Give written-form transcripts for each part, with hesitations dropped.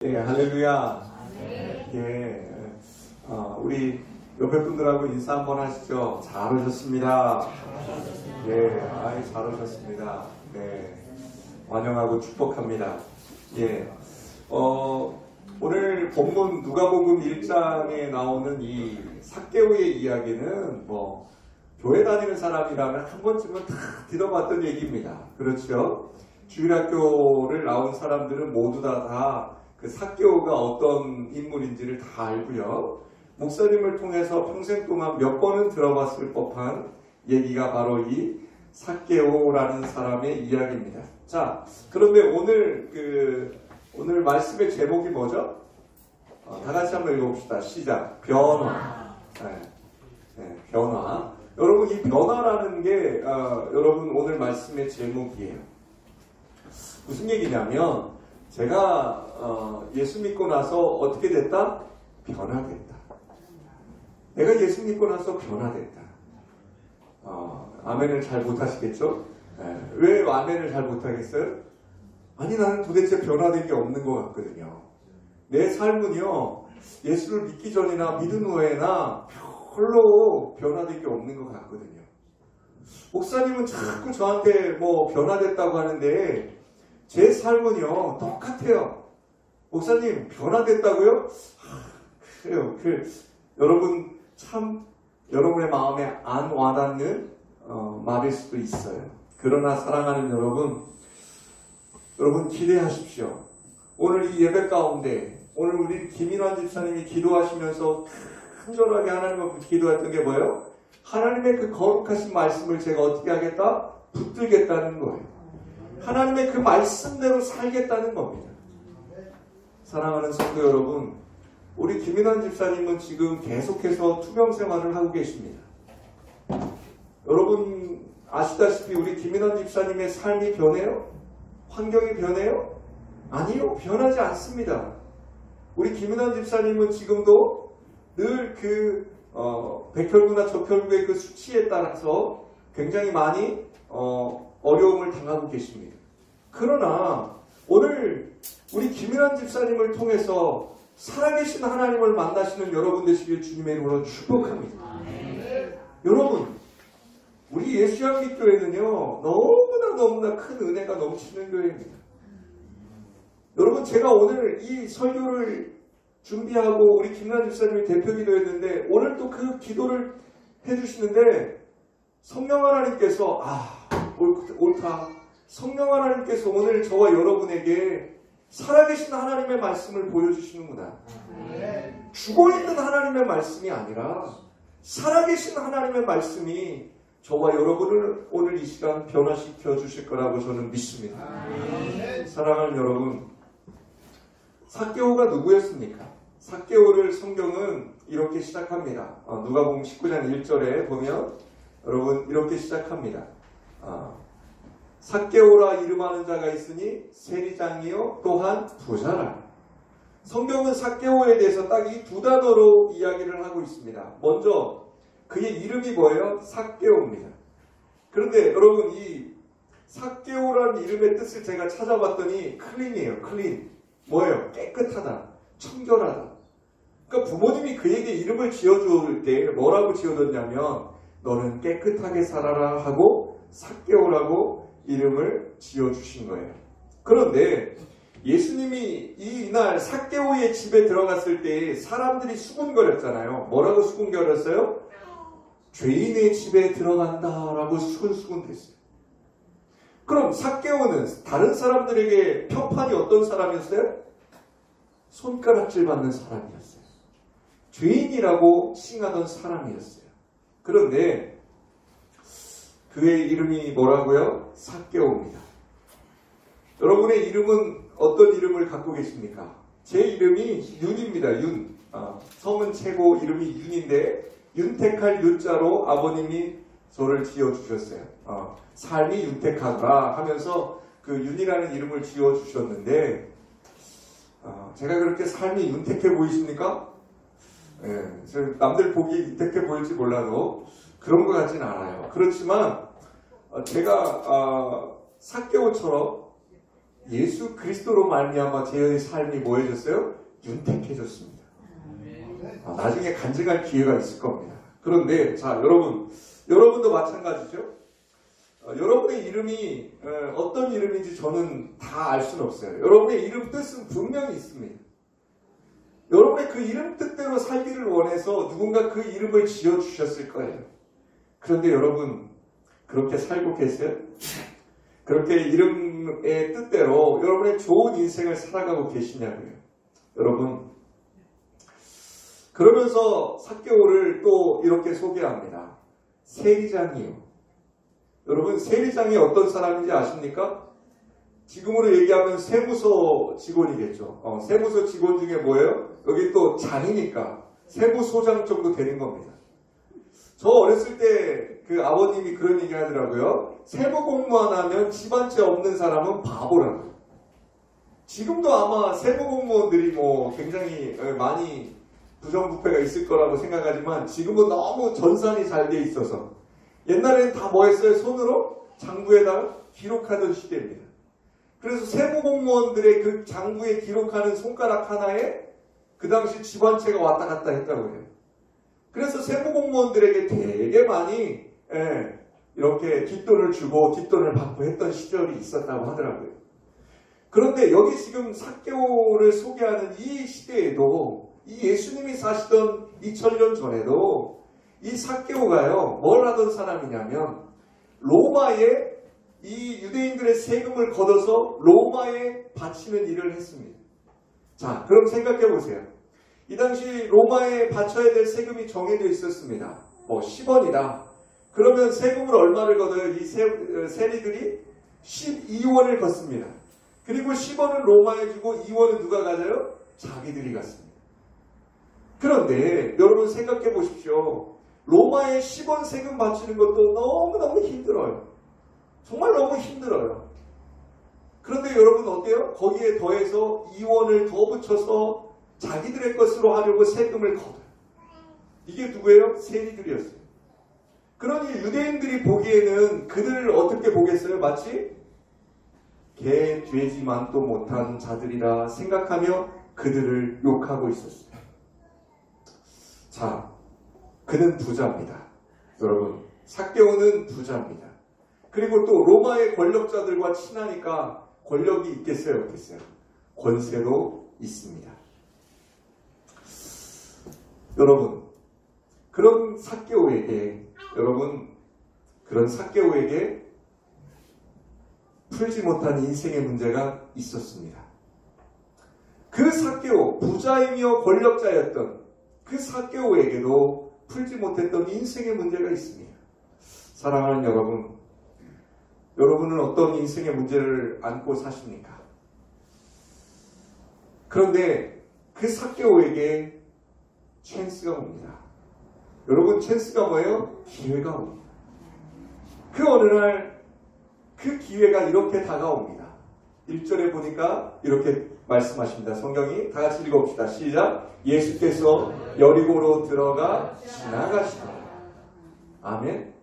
예, 할렐루야. 예, 우리 옆에 분들하고 인사 한번 하시죠. 잘 오셨습니다. 예, 아이, 잘 오셨습니다. 네, 환영하고 축복합니다. 예, 오늘 본문 누가복음 1장에 나오는 이 삭개오의 이야기는 뭐 교회 다니는 사람이라면 한 번쯤은 다 들어봤던 얘기입니다. 그렇죠? 주일학교를 나온 사람들은 모두 다 그 삭개오가 어떤 인물인지를 다 알고요. 목사님을 통해서 평생 동안 몇 번은 들어봤을 법한 얘기가 바로 이 삭개오라는 사람의 이야기입니다. 자, 그런데 오늘 말씀의 제목이 뭐죠? 다 같이 한번 읽어봅시다. 시작. 변화. 네, 변화. 여러분, 이 변화라는 게 여러분 오늘 말씀의 제목이에요. 무슨 얘기냐면 제가 예수 믿고 나서 어떻게 됐다? 변화됐다. 내가 예수 믿고 나서 변화됐다. 아멘을 잘 못하시겠죠? 네. 왜 아멘을 잘 못하겠어요? 아니, 나는 도대체 변화된 게 없는 것 같거든요. 내 삶은요, 예수를 믿기 전이나 믿은 후에나 별로 변화된 게 없는 것 같거든요. 목사님은 자꾸 저한테 뭐 변화됐다고 하는데 제 삶은요 똑같아요. 목사님 변화됐다고요? 그래요. 여러분 참 여러분의 마음에 안 와닿는 말일 수도 있어요. 그러나 사랑하는 여러분 기대하십시오. 오늘 이 예배 가운데 오늘 우리 김인환 집사님이 기도하시면서 간절하게 하나님 앞에 기도했던 게 뭐예요? 하나님의 그 거룩하신 말씀을 제가 어떻게 하겠다? 붙들겠다는 거예요. 하나님의 그 말씀대로 살겠다는 겁니다. 사랑하는 성도 여러분, 우리 김인환 집사님은 지금 계속해서 투병 생활을 하고 계십니다. 여러분 아시다시피 우리 김인환 집사님의 삶이 변해요? 환경이 변해요? 아니요, 변하지 않습니다. 우리 김인환 집사님은 지금도 늘 백혈구나 적혈구의 그 수치에 따라서 굉장히 많이 어려움을 당하고 계십니다. 그러나 오늘 우리 김인환 집사님을 통해서 살아계신 하나님을 만나시는 여러분 되시길 주님의 이름으로 축복합니다. 여러분, 우리 예수양립교회는요 너무나 큰 은혜가 넘치는 교회입니다. 여러분, 제가 오늘 이 설교를 준비하고 우리 김인환 집사님이 대표기도했는데 오늘 또 그 기도를 해주시는데 성령 하나님께서 옳다. 성령 하나님께서 오늘 저와 여러분에게 살아계신 하나님의 말씀을 보여주시는구나. 죽어있는 하나님의 말씀이 아니라 살아계신 하나님의 말씀이 저와 여러분을 오늘 이 시간 변화시켜 주실 거라고 저는 믿습니다. 사랑하는 여러분, 삭개오가 누구였습니까? 삭개오를 성경은 이렇게 시작합니다. 누가복음 19장 1절에 보면 여러분 이렇게 시작합니다. 삭개오라 이름하는 자가 있으니 세리장이요 또한 부자라. 성경은 삭개오에 대해서 딱 이 두 단어로 이야기를 하고 있습니다. 먼저 그의 이름이 뭐예요? 삭개오입니다. 그런데 여러분 이 삭개오라는 이름의 뜻을 제가 찾아봤더니 클린이에요. 클린. 뭐예요? 깨끗하다. 청결하다. 그러니까 부모님이 그에게 이름을 지어줄 때 뭐라고 지어줬냐면 너는 깨끗하게 살아라 하고 삭개오라고 이름을 지어주신 거예요. 그런데 예수님이 이날 삭개오의 집에 들어갔을 때 사람들이 수군거렸잖아요. 뭐라고 수군거렸어요? 죄인의 집에 들어간다라고 수군댔어요. 그럼 삭개오는 다른 사람들에게 평판이 어떤 사람이었어요? 손가락질 받는 사람이었어요. 죄인이라고 칭하던 사람이었어요. 그런데 그의 이름이 뭐라고요? 삭개오입니다. 여러분의 이름은 어떤 이름을 갖고 계십니까? 제 이름이 윤입니다. 윤. 성은 최고 이름이 윤인데 윤택할 윤자로 아버님이 저를 지어주셨어요. 삶이 윤택하다 하면서 그 윤이라는 이름을 지어주셨는데 제가 그렇게 삶이 윤택해 보이십니까? 남들 보기에 윤택해 보일지 몰라도 그런 것 같진 않아요. 그렇지만 제가 삭개오처럼 예수 그리스도로 말미암아 제 삶이 뭐 해졌어요? 윤택해졌습니다. 나중에 간증할 기회가 있을 겁니다. 그런데 자 여러분도 마찬가지죠. 여러분의 이름이 어떤 이름인지 저는 다 알 수는 없어요. 여러분의 이름 뜻은 분명히 있습니다. 여러분의 그 이름 뜻대로 살기를 원해서 누군가 그 이름을 지어주셨을 거예요. 그런데 여러분 그렇게 살고 계세요? 그렇게 이름의 뜻대로 여러분의 좋은 인생을 살아가고 계시냐고요. 여러분 그러면서 삭개오를 또 이렇게 소개합니다. 세리장이요. 여러분 세리장이 어떤 사람인지 아십니까? 지금으로 얘기하면 세무서 직원이겠죠. 세무서 직원 중에 뭐예요? 여기 또 장이니까 세무소장 정도 되는 겁니다. 저 어렸을 때 그 아버님이 그런 얘기 하더라고요. 세무공무원 하면 집안채 없는 사람은 바보라고. 지금도 아마 세무공무원들이 뭐 굉장히 많이 부정부패가 있을 거라고 생각하지만 지금은 너무 전산이 잘 돼 있어서 옛날에는 다 뭐 했어요? 손으로 장부에다가 기록하던 시대입니다. 그래서 세무공무원들의 그 장부에 기록하는 손가락 하나에 그 당시 집안채가 왔다 갔다 했다고 해요. 그래서 세무공무원들에게 되게 많이 이렇게 뒷돈을 주고 뒷돈을 받고 했던 시절이 있었다고 하더라고요. 그런데 여기 지금 삭개오를 소개하는 이 시대에도 이 예수님이 사시던 2000년 전에도 이 삭개오가요 뭘 하던 사람이냐면 로마에 이 유대인들의 세금을 걷어서 로마에 바치는 일을 했습니다. 자, 그럼 생각해 보세요. 이 당시 로마에 바쳐야 될 세금이 정해져 있었습니다. 뭐 10원이다. 그러면 세금을 얼마를 걷어요? 이 세리들이 12원을 걷습니다. 그리고 10원은 로마에 주고 2원은 누가 가져요? 자기들이 갔습니다. 그런데 여러분 생각해 보십시오. 로마에 10원 세금 바치는 것도 너무너무 힘들어요. 정말 너무 힘들어요. 그런데 여러분 어때요? 거기에 더해서 2원을 더 붙여서 자기들의 것으로 하려고 세금을 걷어요. 이게 누구예요? 세리들이었어요. 그러니 유대인들이 보기에는 그들을 어떻게 보겠어요? 마치 개, 돼지만도 못한 자들이라 생각하며 그들을 욕하고 있었어요. 자, 그는 부자입니다. 여러분, 삭개오는 부자입니다. 그리고 또 로마의 권력자들과 친하니까 권력이 있겠어요? 없겠어요? 권세도 있습니다. 여러분, 그런 삭개오에게 풀지 못한 인생의 문제가 있었습니다. 그 삭개오, 부자이며 권력자였던 그 삭개오에게도 풀지 못했던 인생의 문제가 있습니다. 사랑하는 여러분, 여러분은 어떤 인생의 문제를 안고 사십니까? 그런데 그 삭개오에게 찬스가 옵니다. 여러분, 찬스가 뭐예요? 기회가 옵니다. 그 어느 날 그 기회가 이렇게 다가옵니다. 1절에 보니까 이렇게 말씀하십니다. 성경이 다 같이 읽어봅시다. 시작. 예수께서 여리고로 들어가 지나가시더라. 아멘.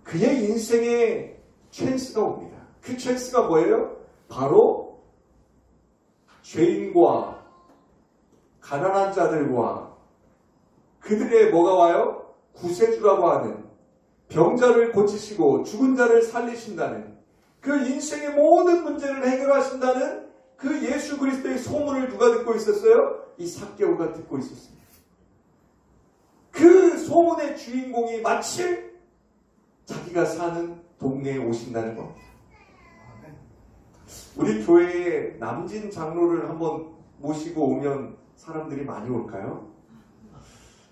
그의 인생에 찬스가 옵니다. 그 찬스가 뭐예요? 바로 죄인과 가난한 자들과 그들의 뭐가 와요? 구세주라고 하는 병자를 고치시고 죽은 자를 살리신다는 그 인생의 모든 문제를 해결하신다는 그 예수 그리스도의 소문을 누가 듣고 있었어요? 이 삭개오가 듣고 있었습니다. 그 소문의 주인공이 마치 자기가 사는 동네에 오신다는 겁니다. 우리 교회에 남진 장로를 한번 모시고 오면 사람들이 많이 올까요?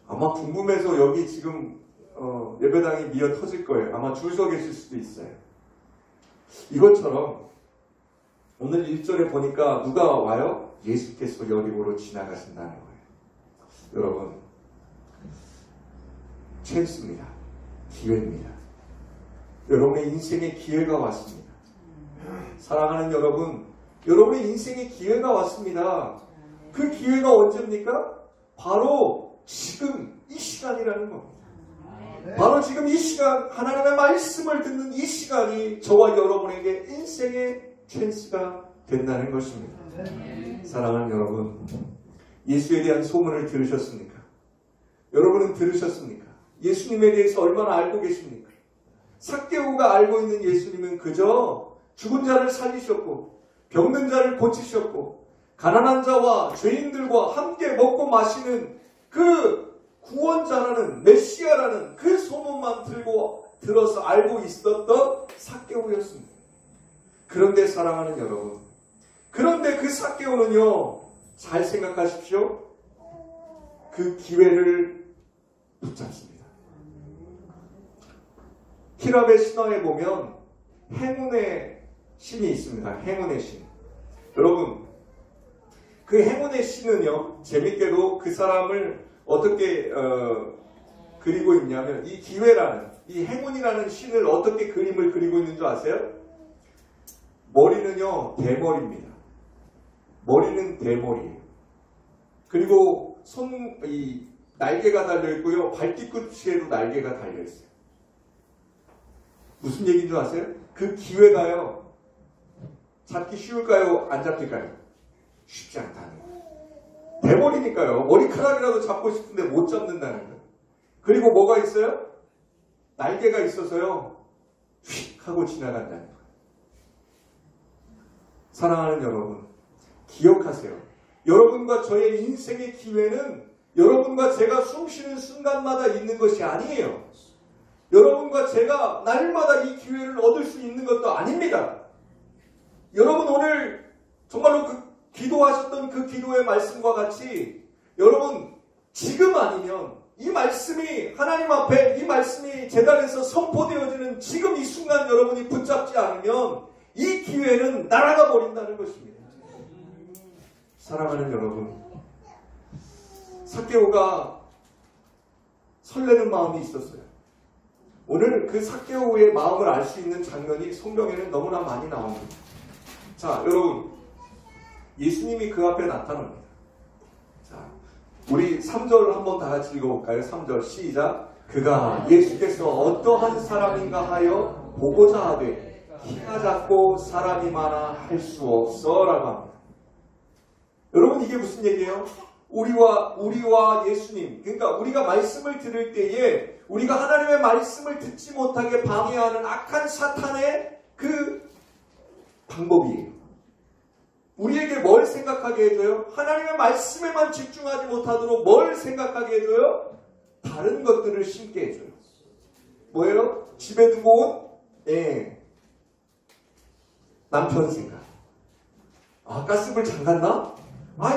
아마 궁금해서 여기 지금 예배당이 미어 터질 거예요. 아마 줄 서 계실 수도 있어요. 이것처럼 오늘 1절에 보니까 누가 와요? 예수께서 여리고로 지나가신다는 거예요. 여러분, 찬스입니다. 기회입니다. 여러분의 인생에 기회가 왔습니다. 사랑하는 여러분, 여러분의 인생에 기회가 왔습니다. 그 기회가 언제입니까? 바로 지금 이 시간이라는 겁니다. 바로 지금 이 시간, 하나님의 말씀을 듣는 이 시간이 저와 여러분에게 인생의 찬스가 된다는 것입니다. 사랑하는 여러분, 예수에 대한 소문을 들으셨습니까? 여러분은 들으셨습니까? 예수님에 대해서 얼마나 알고 계십니까? 삭개오가 알고 있는 예수님은 그저 죽은 자를 살리셨고 병든 자를 고치셨고 가난한 자와 죄인들과 함께 먹고 마시는 그 구원자라는 메시아라는 그 소문만 들어서 알고 있었던 삭개오였습니다. 그런데 사랑하는 여러분, 그런데 그 삭개오는요, 잘 생각하십시오. 그 기회를 붙잡습니다. 히랍의 신화에 보면 행운의 신이 있습니다. 행운의 신. 여러분, 그 행운의 신은요, 재밌게도 그 사람을 어떻게 그리고 있냐면, 이 기회라는, 이 행운이라는 신을 어떻게 그림을 그리고 있는 줄 아세요? 머리는요, 대머리입니다. 머리는 대머리예요. 그리고 날개가 달려있고요, 발뒤꿈치에도 날개가 달려있어요. 무슨 얘기인 줄 아세요? 그 기회가요, 잡기 쉬울까요? 안 잡힐까요? 쉽지 않다는 거예요. 대머리니까요. 머리카락이라도 잡고 싶은데 못 잡는다는 거예요. 그리고 뭐가 있어요? 날개가 있어서요, 휙 하고 지나간다는 거예요. 사랑하는 여러분, 기억하세요. 여러분과 저의 인생의 기회는 여러분과 제가 숨쉬는 순간마다 있는 것이 아니에요. 여러분과 제가 날마다 이 기회를 얻을 수 있는 것도 아닙니다. 여러분 오늘 정말로 기도하셨던 그 기도의 말씀과 같이 여러분 지금 아니면 이 말씀이 하나님 앞에 이 말씀이 제단에서 선포되어지는 지금 이 순간 여러분이 붙잡지 않으면 이 기회는 날아가 버린다는 것입니다. 사랑하는 여러분, 삭개오가 설레는 마음이 있었어요. 오늘 그 삭개오의 마음을 알 수 있는 장면이 성경에는 너무나 많이 나옵니다. 자, 여러분, 예수님이 그 앞에 나타납니다. 자, 우리 3절 한번 다 같이 읽어볼까요? 3절 시작. 그가 예수께서 어떠한 사람인가 하여 보고자 하되 키가 작고 사람이 많아 할 수 없어 라고 합니다. 여러분 이게 무슨 얘기예요? 우리와 예수님, 그러니까 우리가 말씀을 들을 때에 우리가 하나님의 말씀을 듣지 못하게 방해하는 악한 사탄의 그 방법이에요. 우리에게 뭘 생각하게 해줘요? 하나님의 말씀에만 집중하지 못하도록 뭘 생각하게 해줘요? 다른 것들을 심게 해줘요. 뭐예요? 집에 두고 온? 남편 생각. 가스불 잠갔나?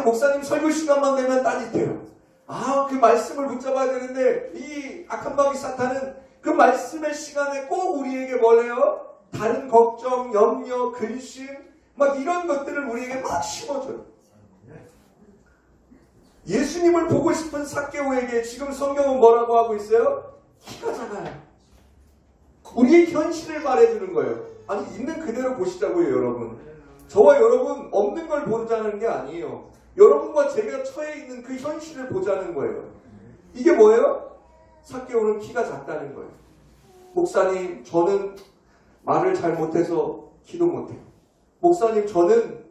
목사님 설교 시간만 되면 따뜻해요. 그 말씀을 붙잡아야 되는데 이 악한 마귀 사탄은 그 말씀의 시간에 꼭 우리에게 뭘 해요? 다른 걱정, 염려, 근심 막 이런 것들을 우리에게 막 심어줘요. 예수님을 보고 싶은 삭개오에게 지금 성경은 뭐라고 하고 있어요? 키가 작아요. 우리의 현실을 말해주는 거예요. 아니 있는 그대로 보시자고요. 여러분, 저와 여러분 없는 걸 보자는 게 아니에요. 여러분과 제가 처해 있는 그 현실을 보자는 거예요. 이게 뭐예요? 삭개오는 키가 작다는 거예요. 목사님, 저는 말을 잘 못해서 기도 못해요. 목사님, 저는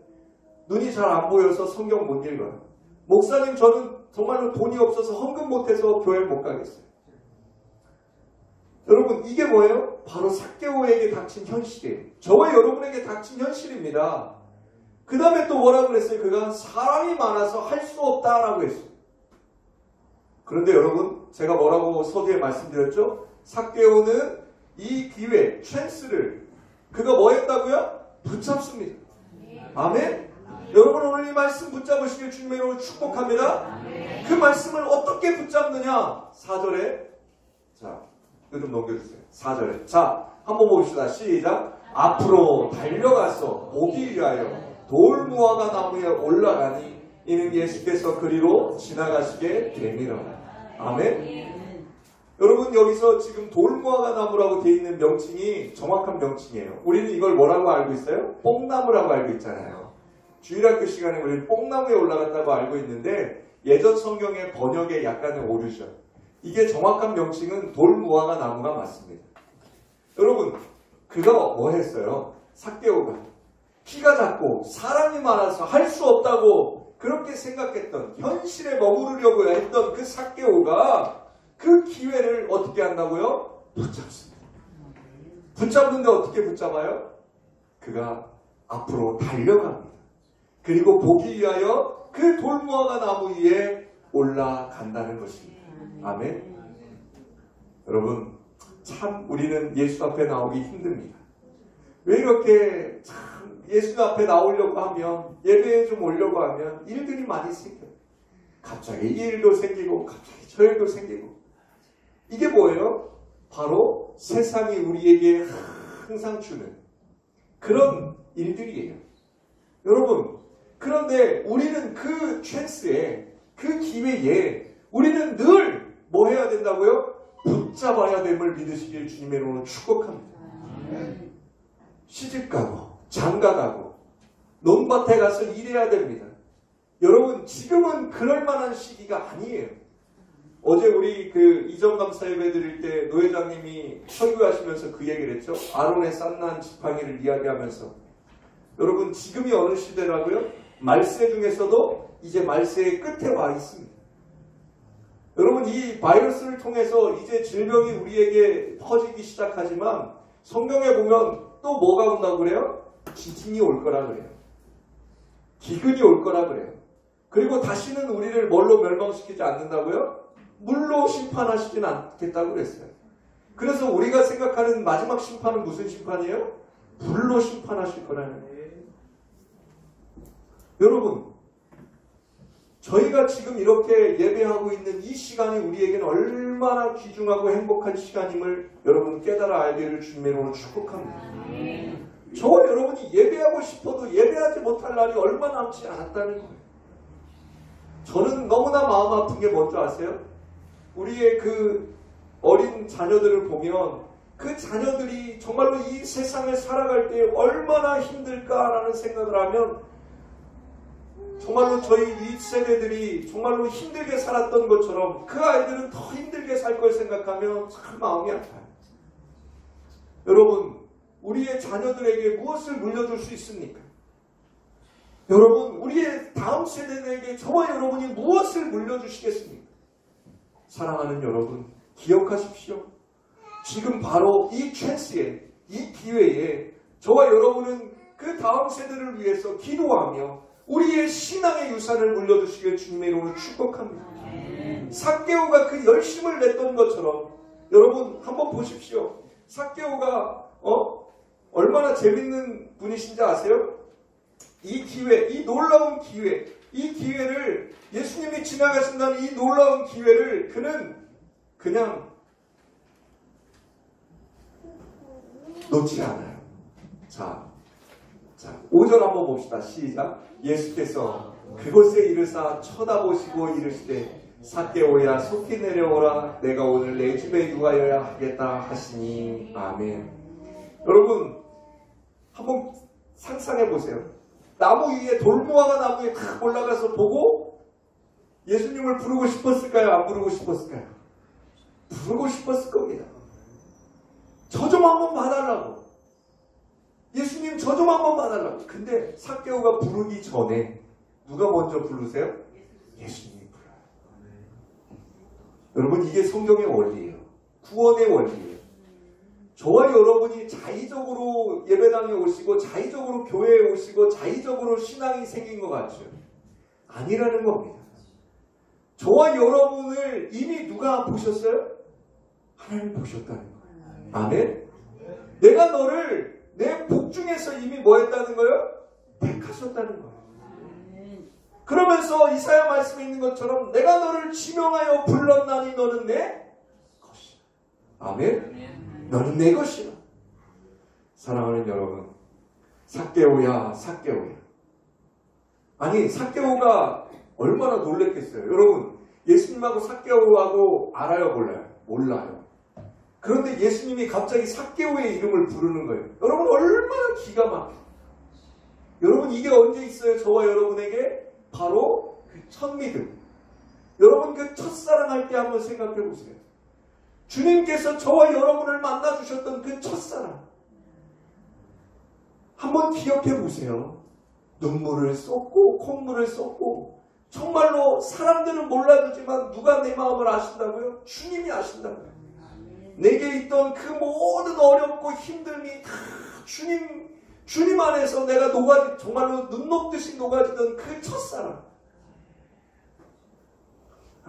눈이 잘 안 보여서 성경 못 읽어요. 목사님, 저는 정말로 돈이 없어서 헌금 못해서 교회를 못 가겠어요. 여러분, 이게 뭐예요? 바로 삭개오에게 닥친 현실이에요. 저와 여러분에게 닥친 현실입니다. 그 다음에 또 뭐라고 그랬어요? 그가 사람이 많아서 할 수 없다라고 했어요. 그런데 여러분, 제가 뭐라고 서두에 말씀드렸죠? 삭개오는 이 기회, 찬스를 그가 뭐 했다고요? 붙잡습니다. 아멘? 여러분 오늘 이 말씀 붙잡으시길 주님의 이름으로 축복합니다. 그 말씀을 어떻게 붙잡느냐? 4절에 자, 이거 좀 넘겨주세요. 4절에 자, 한번 봅시다. 시작. 앞으로 달려가서 보기 위하여 돌무화과 나무에 올라가니 이는 예수께서 그리로 지나가시게 됨이라. 아멘? 여러분 여기서 지금 돌무화과 나무라고 되어 있는 명칭이 정확한 명칭이에요. 우리는 이걸 뭐라고 알고 있어요? 뽕나무라고 알고 있잖아요. 주일학교 시간에 우리는 뽕나무에 올라갔다고 알고 있는데 예전 성경의 번역에 약간의 오류죠. 이게 정확한 명칭은 돌무화과 나무가 맞습니다. 여러분 그가 뭐 했어요? 삭개오가 키가 작고 사람이 많아서 할 수 없다고 그렇게 생각했던, 현실에 머무르려고 했던 그 삭개오가 그 기회를 어떻게 한다고요? 붙잡습니다. 붙잡는데 어떻게 붙잡아요? 그가 앞으로 달려갑니다. 그리고 보기 위하여 그 돌무화과 나무 위에 올라간다는 것입니다. 아멘. 여러분, 참 우리는 예수 앞에 나오기 힘듭니다. 왜 이렇게 참 예수 앞에 나오려고 하면, 예배에 좀 오려고 하면 일들이 많이 생겨요. 갑자기 이 일도 생기고 갑자기 저 일도 생기고. 이게 뭐예요? 바로 세상이 우리에게 항상 주는 그런 일들이에요. 여러분, 그런데 우리는 그 찬스에, 그 기회에 우리는 늘 뭐 해야 된다고요? 붙잡아야 됨을 믿으시길 주님의 이름으로 축복합니다. 시집가고 장가가고 논밭에 가서 일해야 됩니다. 여러분, 지금은 그럴 만한 시기가 아니에요. 어제 우리 그 이전 감사 예배 드릴 때 노회장님이 설교하시면서 그 얘기를 했죠. 아론의 싼난 지팡이를 이야기하면서, 여러분, 지금이 어느 시대라고요? 말세 중에서도 이제 말세의 끝에 와 있습니다. 여러분, 이 바이러스를 통해서 이제 질병이 우리에게 퍼지기 시작하지만 성경에 보면 또 뭐가 온다고 그래요? 지진이 올 거라 그래요. 기근이 올 거라 그래요. 그리고 다시는 우리를 뭘로 멸망시키지 않는다고요? 물로 심판하시진 않겠다고 그랬어요. 그래서 우리가 생각하는 마지막 심판은 무슨 심판이에요? 불로 심판하실 거라는 거예요. 여러분, 저희가 지금 이렇게 예배하고 있는 이 시간이 우리에게는 얼마나 귀중하고 행복한 시간임을 여러분 깨달아 알기를 주님의 이름으로 축복합니다. 저와 여러분이 예배하고 싶어도 예배하지 못할 날이 얼마 남지 않았다는 거예요. 저는 너무나 마음 아픈 게 뭔지 아세요? 우리의 그 어린 자녀들을 보면 그 자녀들이 정말로 이 세상을 살아갈 때 얼마나 힘들까라는 생각을 하면, 정말로 저희 윗세대들이 정말로 힘들게 살았던 것처럼 그 아이들은 더 힘들게 살 걸 생각하면 참 마음이 아파요. 여러분, 우리의 자녀들에게 무엇을 물려줄 수 있습니까? 여러분, 우리의 다음 세대들에게 저와 여러분이 무엇을 물려주시겠습니까? 사랑하는 여러분, 기억하십시오. 지금 바로 이 찬스에, 이 기회에 저와 여러분은 그 다음 세대를 위해서 기도하며 우리의 신앙의 유산을 물려주시길 주님의 이름으로 축복합니다. 삭개오가 그 열심을 냈던 것처럼, 여러분 한번 보십시오. 삭개오가 얼마나 재밌는 분이신지 아세요? 이 기회, 이 놀라운 기회, 이 기회를, 예수님이 지나가신다는 이 놀라운 기회를 그는 그냥 놓지 않아요. 자, 5절 한번 봅시다. 시작. 예수께서 그곳에 이르사 쳐다보시고 이르시되 삭개오야 속히 내려오라. 내가 오늘 내 집에 유하여야 하겠다 하시니. 아멘. 여러분, 한번 상상해 보세요. 나무 위에, 돌무화과 나무에 탁 올라가서 보고 예수님을 부르고 싶었을까요? 안 부르고 싶었을까요? 부르고 싶었을 겁니다. 저 좀 한번 봐달라고. 예수님 저 좀 한번 봐달라고. 근데 삭개오가 부르기 전에 누가 먼저 부르세요? 예수님이 불러요. 여러분, 이게 성경의 원리예요. 구원의 원리예요. 저와 여러분이 자의적으로 예배당에 오시고 자의적으로 교회에 오시고 자의적으로 신앙이 생긴 것 같죠? 아니라는 겁니다. 저와 여러분을 이미 누가 보셨어요? 하나님 보셨다는 거예요. 아멘? 내가 너를 내 복 중에서 이미 뭐 했다는 거예요? 택하셨다는 거예요. 그러면서 이사야 말씀에 있는 것처럼 내가 너를 지명하여 불렀나니 너는 내 것이다. 아멘? 너는 내 것이다. 사랑하는 여러분, 삭개오야 삭개오야. 아니, 삭개오가 얼마나 놀랬겠어요. 여러분, 예수님하고 삭개오하고 알아요 몰라요? 몰라요. 그런데 예수님이 갑자기 삭개오의 이름을 부르는 거예요. 여러분, 얼마나 기가 막혀요. 여러분, 이게 언제 있어요? 저와 여러분에게? 바로 그 첫 믿음. 여러분, 그 첫사랑할 때 한번 생각해 보세요. 주님께서 저와 여러분을 만나주셨던 그 첫사랑. 한번 기억해 보세요. 눈물을 쏟고 콧물을 쏟고 정말로 사람들은 몰라주지만 누가 내 마음을 아신다고요? 주님이 아신다고요. 내게 있던 그 모든 어렵고 힘듦이 다 주님 안에서 내가 정말로 눈 녹듯이 녹아지던 그 첫사랑.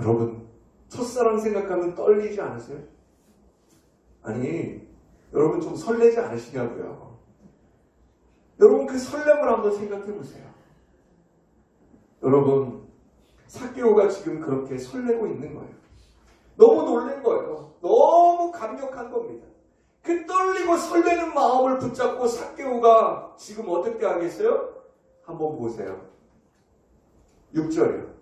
여러분, 첫사랑 생각하면 떨리지 않으세요? 아니, 여러분 좀 설레지 않으시냐고요. 여러분 그 설렘을 한번 생각해 보세요. 여러분, 삭개오가 지금 그렇게 설레고 있는 거예요. 너무 놀란 거예요. 너무 감격한 겁니다. 그 떨리고 설레는 마음을 붙잡고 삭개오가 지금 어떻게 하겠어요? 한번 보세요. 6절이요.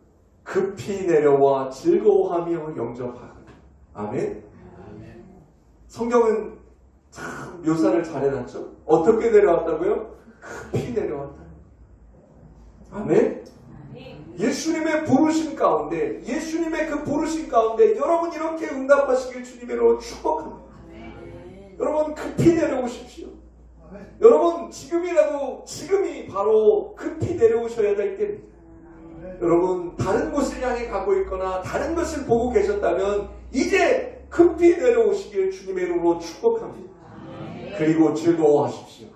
급히 내려와 즐거워하며 영접하라. 아멘. 성경은 참 묘사를 잘 해놨죠. 어떻게 내려왔다고요? 급히 내려왔다. 아멘. 예수님의 부르심 가운데, 예수님의 그 부르심 가운데 여러분 이렇게 응답하시길 주님으로 축복합니다. 여러분 급히 내려오십시오. 여러분 지금이 바로 급히 내려오셔야 될 때입니다. 여러분 다른 곳을 향해 가고 있거나 다른 것을 보고 계셨다면 이제 급히 내려오시길 주님의 이름으로 축복합니다. 그리고 즐거워하십시오.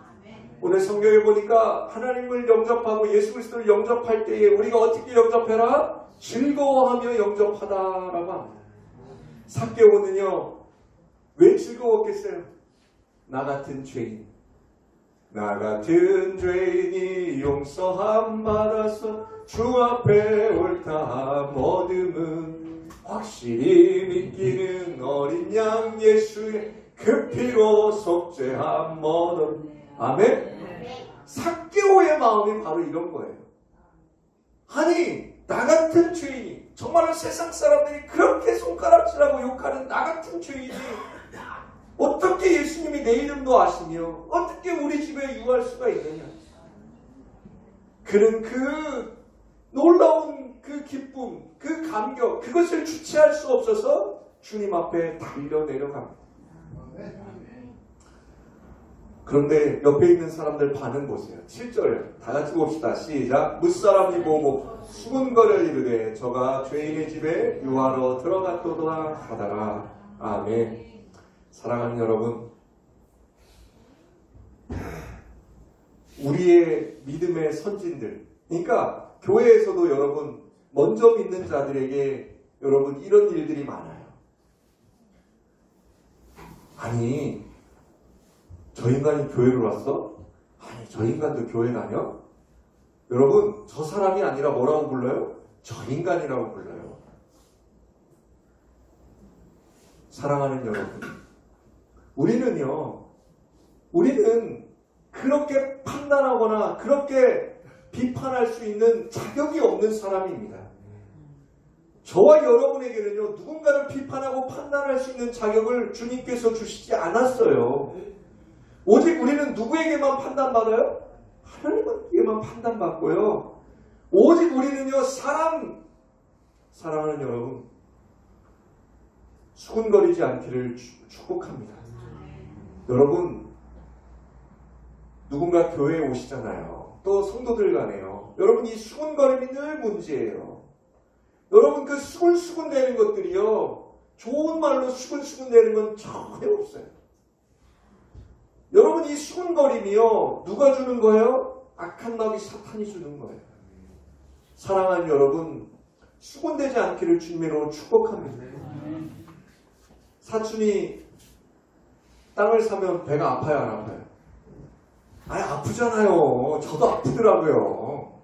오늘 성경에 보니까 하나님을 영접하고 예수 그리스도를 영접할 때에 우리가 어떻게 영접해라? 즐거워하며 영접하다라고 합니다. 삭개오는요, 왜 즐거웠겠어요? 나 같은 죄인이 용서함 받아서 주 앞에 옳다함 얻음은 확실히 믿기는 어린 양 예수의 그 피로 속죄함 얻음. 아멘? 삭개오의 마음이 바로 이런 거예요. 아니, 나 같은 죄인이, 정말로 세상 사람들이 그렇게 손가락질하고 욕하는 나 같은 죄인이 어떻게 예수님이 내 이름도 아시며 어떻게 우리 집에 유할 수가 있느냐. 그는 그 놀라운 그 기쁨, 그 감격, 그것을 주체할 수 없어서 주님 앞에 달려 내려갑니다. 그런데 옆에 있는 사람들 반응 보세요. 7절 다 같이 봅시다. 시작. 무사람이 보고 수군거려 이르되 저가 죄인의 집에 유하러 들어갔도다 하더라. 아멘. 사랑하는 여러분, 우리의 믿음의 선진들, 그러니까 교회에서도 여러분 먼저 믿는 자들에게 여러분 이런 일들이 많아요. 아니, 저 인간이 교회를 왔어? 아니, 저 인간도 교회 다녀? 여러분, 저 사람이 아니라 뭐라고 불러요? 저 인간이라고 불러요. 사랑하는 여러분, 우리는 그렇게 판단하거나 그렇게 비판할 수 있는 자격이 없는 사람입니다. 저와 여러분에게는요, 누군가를 비판하고 판단할 수 있는 자격을 주님께서 주시지 않았어요. 오직 우리는 누구에게만 판단받아요? 하나님에게만 판단받고요. 오직 우리는요, 사랑하는 여러분, 수군거리지 않기를 축복합니다. 여러분, 누군가 교회에 오시잖아요. 또 성도들 간에요. 여러분, 이 수군거림이 늘 문제예요. 여러분, 그 수군수군 되는 것들이요, 좋은 말로 수군수군 되는 건 전혀 없어요. 여러분, 이 수군거림이요, 누가 주는 거예요? 악한 마귀 사탄이 주는 거예요. 사랑하는 여러분, 수군되지 않기를 주님으로 축복합니다. 사촌이 땅을 사면 배가 아파요, 안 아파요? 아니, 아프잖아요. 저도 아프더라고요.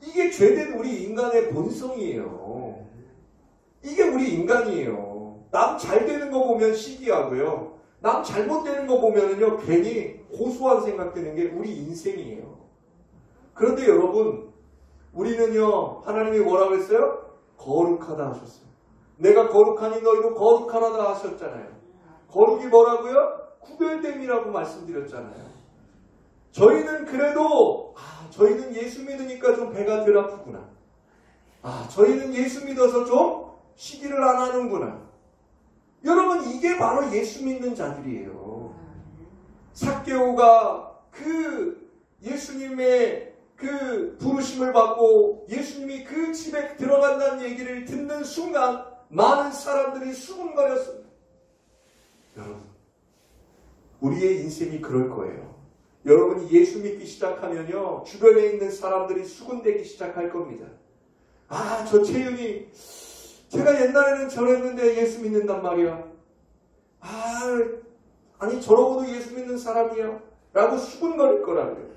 이게 죄된 우리 인간의 본성이에요. 이게 우리 인간이에요. 남 잘 되는 거 보면 시기하고요. 남 잘못되는 거 보면은요, 괜히 고소한 생각되는 게 우리 인생이에요. 그런데 여러분, 우리는요, 하나님이 뭐라고 했어요? 거룩하다 하셨어요. 내가 거룩하니 너희도 거룩하다 하셨잖아요. 거룩이 뭐라고요? 구별됨이라고 말씀드렸잖아요. 저희는 그래도 저희는 예수 믿으니까 좀 배가 덜 아프구나. 저희는 예수 믿어서 좀 시기를 안 하는구나. 여러분, 이게 바로 예수 믿는 자들이에요. 삭개오가 그 예수님의 그 부르심을 받고 예수님이 그 집에 들어간다는 얘기를 듣는 순간 많은 사람들이 수군거렸습니다. 여러분, 우리의 인생이 그럴 거예요. 여러분이 예수 믿기 시작하면요, 주변에 있는 사람들이 수군대기 시작할 겁니다. 아, 저 채윤이 제가 옛날에는 저랬는데 예수 믿는단 말이야. 아니 저러고도 예수 믿는 사람이야 라고 수군거릴 거라고요.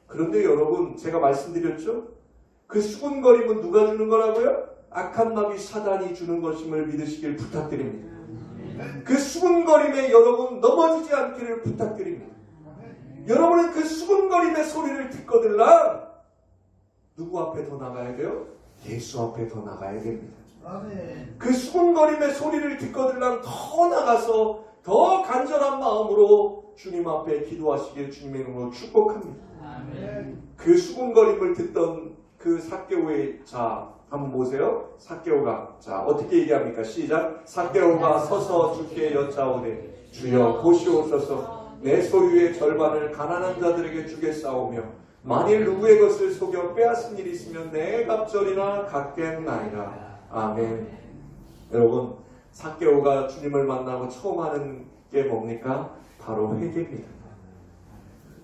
그런데 여러분, 제가 말씀드렸죠? 그 수군거림은 누가 주는 거라고요? 악한 마귀 사단이 주는 것임을 믿으시길 부탁드립니다. 그 수군거림에 여러분 넘어지지 않기를 부탁드립니다. 여러분은 그 수군거림의 소리를 듣거들랑 누구 앞에 더 나가야 돼요? 예수 앞에 더 나가야 됩니다. 그 수군거림의 소리를 듣거들랑 더 나가서 더 간절한 마음으로 주님 앞에 기도하시길 주님의 이름으로 축복합니다. 그 수군거림을 듣던 그 삭개오의 자 한번 보세요. 삭개오가 자 어떻게 얘기합니까? 시작. 삭개오가 서서 주께 여짜오되 주여 보시옵소서 내 소유의 절반을 가난한 자들에게 주겠사오며 만일 누구의 것을 속여 빼앗은 일이 있으면 내 갑절이나 갖겠나이다. 아멘. 여러분, 삭개오가 주님을 만나고 처음 하는 게 뭡니까? 바로 회개입니다.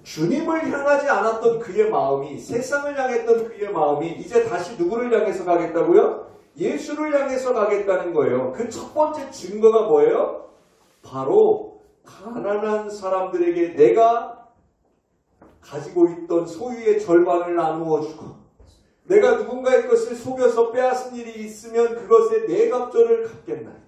주님을 향하지 않았던 그의 마음이, 세상을 향했던 그의 마음이 이제 다시 누구를 향해서 가겠다고요? 예수를 향해서 가겠다는 거예요. 그 첫 번째 증거가 뭐예요? 바로 가난한 사람들에게 내가 가지고 있던 소유의 절반을 나누어 주고 내가 누군가의 것을 속여서 빼앗은 일이 있으면 그것에 내 갑절을 갚겠나이다.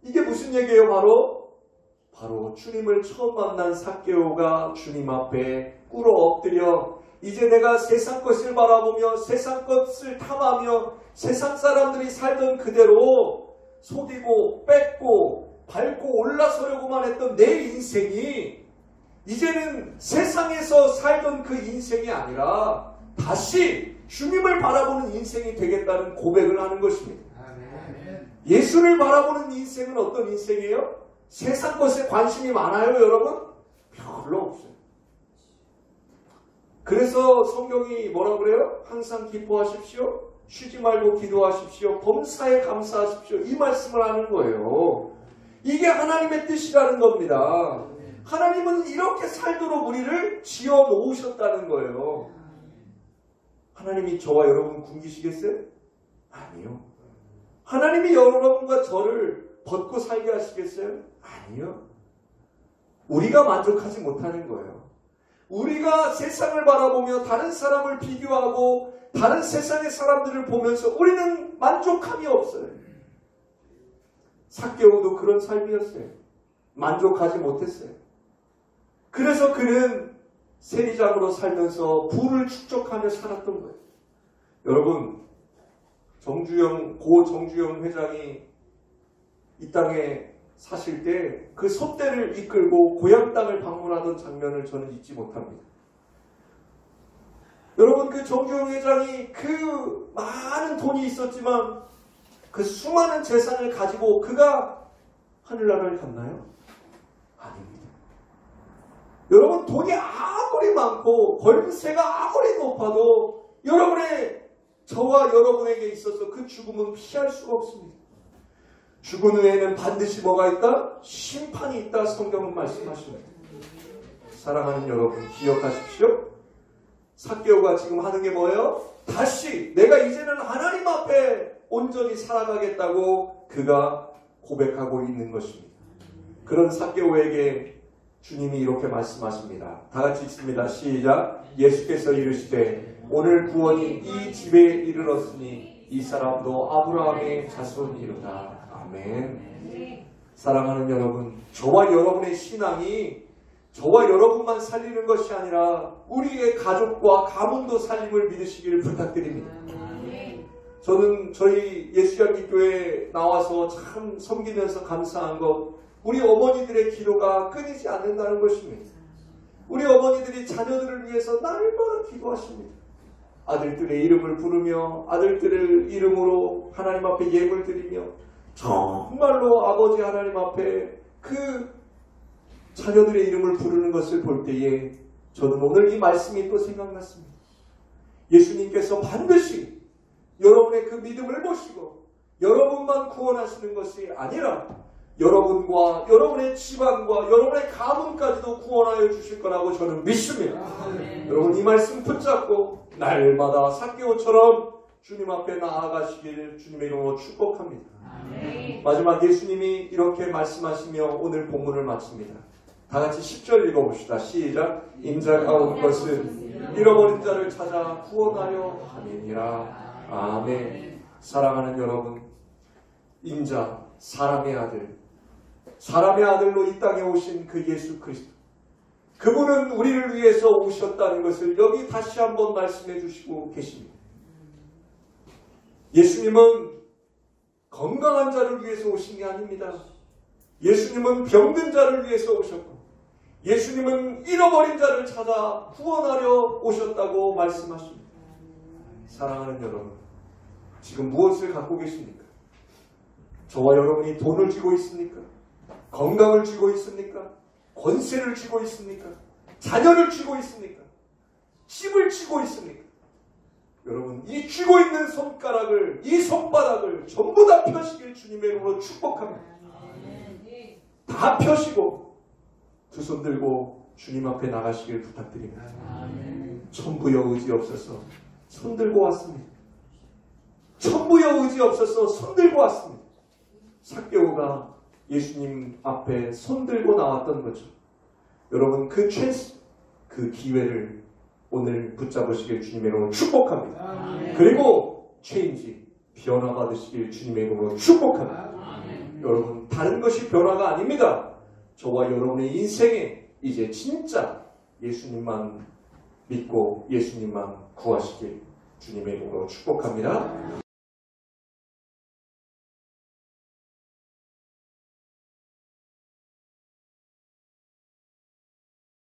이게 무슨 얘기예요? 바로 주님을 처음 만난 삭개오가 주님 앞에 꿇어 엎드려 이제 내가 세상 것을 바라보며 세상 것을 탐하며 세상 사람들이 살던 그대로 속이고 뺏고 밟고 올라서려고만 했던 내 인생이 이제는 세상에서 살던 그 인생이 아니라 다시 주님을 바라보는 인생이 되겠다는 고백을 하는 것입니다. 예수를 바라보는 인생은 어떤 인생이에요? 세상 것에 관심이 많아요, 여러분? 별로 없어요. 그래서 성경이 뭐라고 그래요? 항상 기뻐하십시오. 쉬지 말고 기도하십시오. 범사에 감사하십시오. 이 말씀을 하는 거예요. 이게 하나님의 뜻이라는 겁니다. 하나님은 이렇게 살도록 우리를 지어 놓으셨다는 거예요. 하나님이 저와 여러분 굶기시겠어요? 아니요. 하나님이 여러분과 저를 벗고 살게 하시겠어요? 아니요. 우리가 만족하지 못하는 거예요. 우리가 세상을 바라보며 다른 사람을 비교하고 다른 세상의 사람들을 보면서 우리는 만족함이 없어요. 삭개오도 그런 삶이었어요. 만족하지 못했어요. 그래서 그는 세리장으로 살면서 부를 축적하며 살았던 거예요. 여러분, 고 정주영 회장이 이 땅에 사실 때 그 소떼를 이끌고 고향 땅을 방문하던 장면을 저는 잊지 못합니다. 여러분, 그 정주영 회장이 그 많은 돈이 있었지만 그 수많은 재산을 가지고 그가 하늘나라를 갔나요? 아닙니다. 여러분, 돈이 아무리 많고 권세가 아무리 높아도 저와 여러분에게 있어서 그 죽음은 피할 수가 없습니다. 죽은 후에는 반드시 뭐가 있다? 심판이 있다. 성경은 말씀하십니다. 사랑하는 여러분, 기억하십시오. 삭개오가 지금 하는 게 뭐예요? 다시 내가 이제는 하나님 앞에 온전히 살아가겠다고 그가 고백하고 있는 것입니다. 그런 삭개오에게 주님이 이렇게 말씀하십니다. 다 같이 읽습니다. 시작. 예수께서 이르시되 오늘 구원이 이 집에 이르렀으니 이 사람도 아브라함의 자손이로다. 아멘. 사랑하는 여러분, 저와 여러분의 신앙이 저와 여러분만 살리는 것이 아니라 우리의 가족과 가문도 살림을 믿으시기를 부탁드립니다. 저는 저희 예수장기교회에 나와서 참 섬기면서 감사한 것, 우리 어머니들의 기도가 끊이지 않는다는 것입니다. 우리 어머니들이 자녀들을 위해서 날마다 기도하십니다. 아들들의 이름을 부르며 아들들을 이름으로 하나님 앞에 예물 드리며 정말로 아버지 하나님 앞에 그 자녀들의 이름을 부르는 것을 볼 때에 저는 오늘 이 말씀이 또 생각났습니다. 예수님께서 반드시 여러분의 그 믿음을 보시고 여러분만 구원하시는 것이 아니라 여러분과 여러분의 집안과 여러분의 가문까지도 구원하여 주실 거라고 저는 믿습니다. 여러분 이 말씀 붙잡고 날마다 삭개오처럼 주님 앞에 나아가시길 주님의 이름으로 축복합니다. 마지막 예수님이 이렇게 말씀하시며 오늘 본문을 마칩니다. 다 같이 10절 읽어봅시다. 시작. 인자가 온 것은 잃어버린 자를 찾아 구원하려 함이니라. 아멘. 사랑하는 여러분, 인자, 사람의 아들로 이 땅에 오신 그 예수 그리스도, 그분은 우리를 위해서 오셨다는 것을 여기 다시 한번 말씀해 주시고 계십니다. 예수님은 건강한 자를 위해서 오신 게 아닙니다. 예수님은 병든 자를 위해서 오셨고, 예수님은 잃어버린 자를 찾아 구원하려 오셨다고 말씀하십니다. 사랑하는 여러분, 지금 무엇을 갖고 계십니까? 저와 여러분이 돈을 쥐고 있습니까? 건강을 쥐고 있습니까? 권세를 쥐고 있습니까? 자녀를 쥐고 있습니까? 집을 쥐고 있습니까? 여러분, 이 쥐고 있는 손가락을, 이 손바닥을 전부 다 펴시길 주님의 이름으로 축복합니다. 다 펴시고 두 손 들고 주님 앞에 나가시길 부탁드립니다. 천부여 의지 없어서 손 들고 왔습니다. 천부여 의지 없어서 손 들고 왔습니다. 삭개오가 예수님 앞에 손 들고 나왔던 거죠. 여러분 그 찬스, 그 기회를 오늘 붙잡으시길 주님의 이름으로 축복합니다. 그리고 체인지, 변화받으시길 주님의 이름으로 축복합니다. 여러분 다른 것이 변화가 아닙니다. 저와 여러분의 인생에 이제 진짜 예수님만 믿고 예수님만 구하시길 주님의 이름으로 축복합니다.